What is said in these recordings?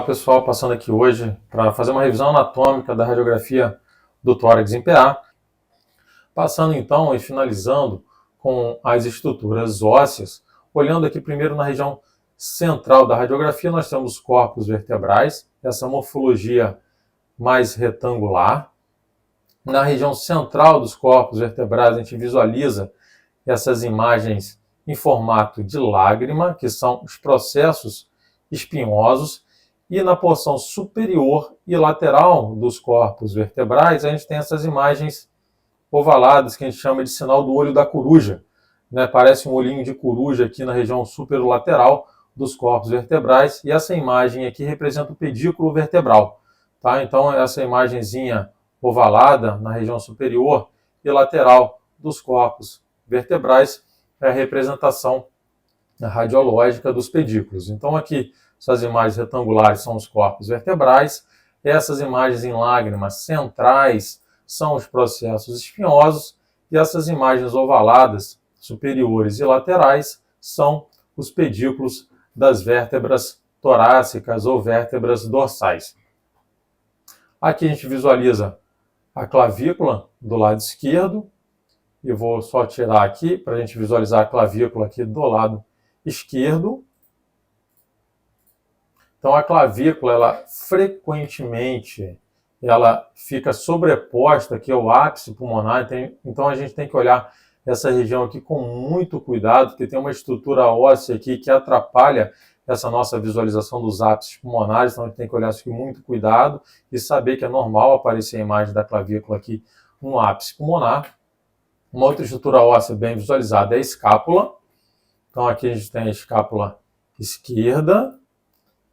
Pessoal, passando aqui hoje para fazer uma revisão anatômica da radiografia do tórax em PA, passando então e finalizando com as estruturas ósseas, olhando aqui primeiro na região central da radiografia, nós temos os corpos vertebrais, essa morfologia mais retangular. Na região central dos corpos vertebrais, a gente visualiza essas imagens em formato de lágrima, que são os processos espinhosos. E na porção superior e lateral dos corpos vertebrais, a gente tem essas imagens ovaladas que a gente chama de sinal do olho da coruja. Parece um olhinho de coruja aqui na região superolateral dos corpos vertebrais. E essa imagem aqui representa o pedículo vertebral. Tá? Então, essa imagenzinha ovalada na região superior e lateral dos corpos vertebrais é a representação radiológica dos pedículos. Então, aqui, essas imagens retangulares são os corpos vertebrais, essas imagens em lágrimas centrais são os processos espinhosos e essas imagens ovaladas superiores e laterais são os pedículos das vértebras torácicas ou vértebras dorsais. Aqui a gente visualiza a clavícula do lado esquerdo, e vou só tirar aqui para a gente visualizar a clavícula aqui do lado esquerdo. Então, a clavícula, ela frequentemente, ela fica sobreposta aqui ao ápice pulmonar, então a gente tem que olhar essa região aqui com muito cuidado, porque tem uma estrutura óssea aqui que atrapalha essa nossa visualização dos ápices pulmonares, então a gente tem que olhar isso com muito cuidado e saber que é normal aparecer a imagem da clavícula aqui no ápice pulmonar. Uma outra estrutura óssea bem visualizada é a escápula. Então, aqui a gente tem a escápula esquerda,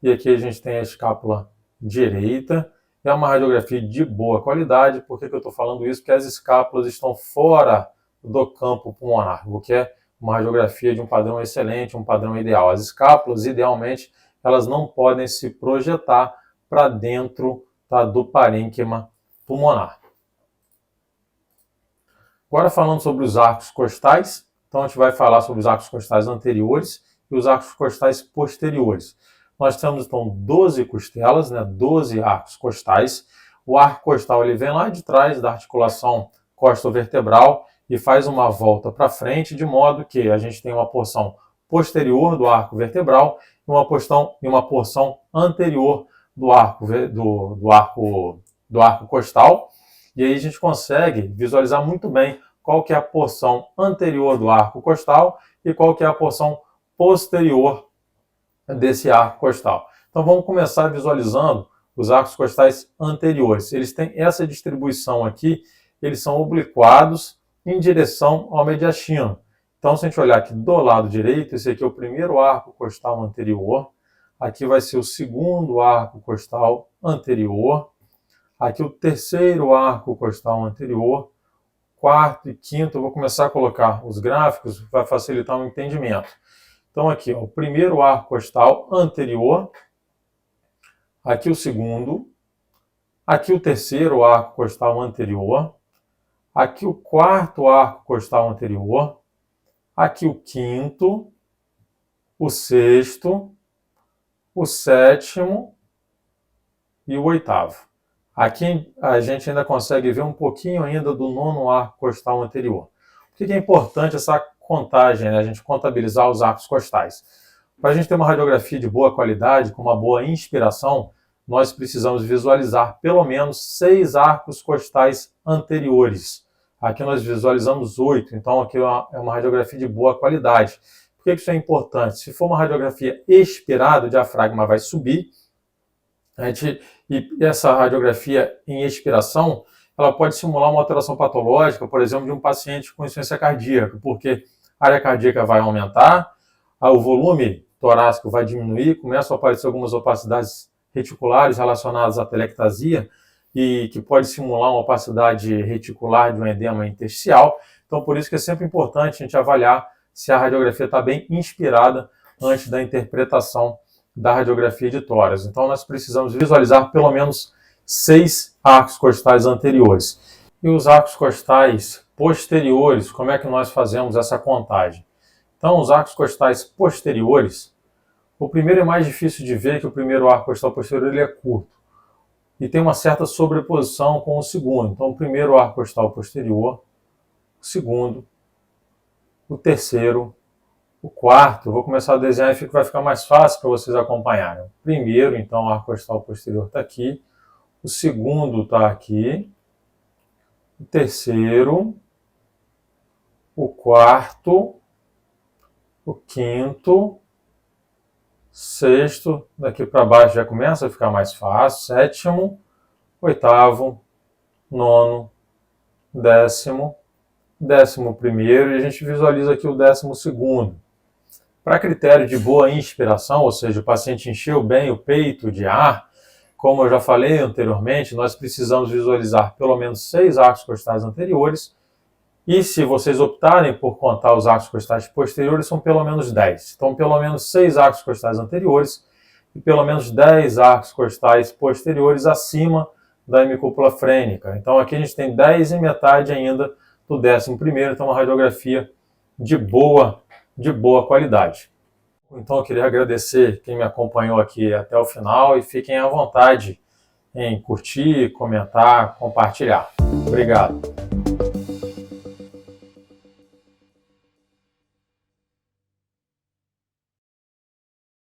e aqui a gente tem a escápula direita. É uma radiografia de boa qualidade. Por que eu estou falando isso? Porque as escápulas estão fora do campo pulmonar, o que é uma radiografia de um padrão excelente, um padrão ideal. As escápulas, idealmente, elas não podem se projetar para dentro, tá, do parênquima pulmonar. Agora falando sobre os arcos costais, então a gente vai falar sobre os arcos costais anteriores e os arcos costais posteriores. Nós temos, então, 12 costelas, 12 arcos costais. O arco costal ele vem lá de trás da articulação costovertebral e faz uma volta para frente, de modo que a gente tem uma porção posterior do arco vertebral e uma porção anterior do arco costal. E aí a gente consegue visualizar muito bem qual que é a porção anterior do arco costal e qual que é a porção posterior desse arco costal. Então vamos começar visualizando os arcos costais anteriores. Eles têm essa distribuição aqui, eles são obliquados em direção ao mediastino. Então se a gente olhar aqui do lado direito, esse aqui é o primeiro arco costal anterior, aqui vai ser o segundo arco costal anterior, aqui o terceiro arco costal anterior, quarto e quinto. Eu vou começar a colocar os gráficos para facilitar o entendimento. Então aqui, o primeiro arco costal anterior, aqui o segundo, aqui o terceiro arco costal anterior, aqui o quarto arco costal anterior, aqui o quinto, o sexto, o sétimo e o oitavo. Aqui a gente ainda consegue ver um pouquinho ainda do nono arco costal anterior. Por que é importante essa contagem, a gente contabilizar os arcos costais? Para a gente ter uma radiografia de boa qualidade, com uma boa inspiração, nós precisamos visualizar pelo menos 6 arcos costais anteriores. Aqui nós visualizamos 8, então aqui é uma radiografia de boa qualidade. Por que isso é importante? Se for uma radiografia expirada, o diafragma vai subir, e essa radiografia em expiração, ela pode simular uma alteração patológica, por exemplo, de um paciente com insuficiência cardíaca, porque a área cardíaca vai aumentar, o volume torácico vai diminuir, começam a aparecer algumas opacidades reticulares relacionadas à telectasia, e que pode simular uma opacidade reticular de um edema intersticial. Então, por isso que é sempre importante a gente avaliar se a radiografia está bem inspirada antes da interpretação da radiografia de tórax. Então, nós precisamos visualizar pelo menos 6 arcos costais anteriores. E os arcos costais posteriores, como é que nós fazemos essa contagem? Então, os arcos costais posteriores, O primeiro é mais difícil de ver, que o primeiro arco costal posterior ele é curto e tem uma certa sobreposição com o segundo. Então, o primeiro arco costal posterior, o segundo, o terceiro, o quarto. Vou começar a desenhar e vai ficar mais fácil para vocês acompanharem. O primeiro, então, o arco costal posterior está aqui. O segundo está aqui. O terceiro, o quarto, o quinto, sexto, daqui para baixo já começa a ficar mais fácil, sétimo, oitavo, nono, décimo, 11º, e a gente visualiza aqui o 12º. Para critério de boa inspiração, ou seja, o paciente encheu bem o peito de ar, como eu já falei anteriormente, nós precisamos visualizar pelo menos 6 arcos costais anteriores, e se vocês optarem por contar os arcos costais posteriores, são pelo menos 10. Então, pelo menos 6 arcos costais anteriores e pelo menos 10 arcos costais posteriores acima da hemicúpula frênica. Então, aqui a gente tem 10 e metade ainda do 11º, então uma radiografia de boa qualidade. Então, eu queria agradecer quem me acompanhou aqui até o final e fiquem à vontade em curtir, comentar, compartilhar. Obrigado.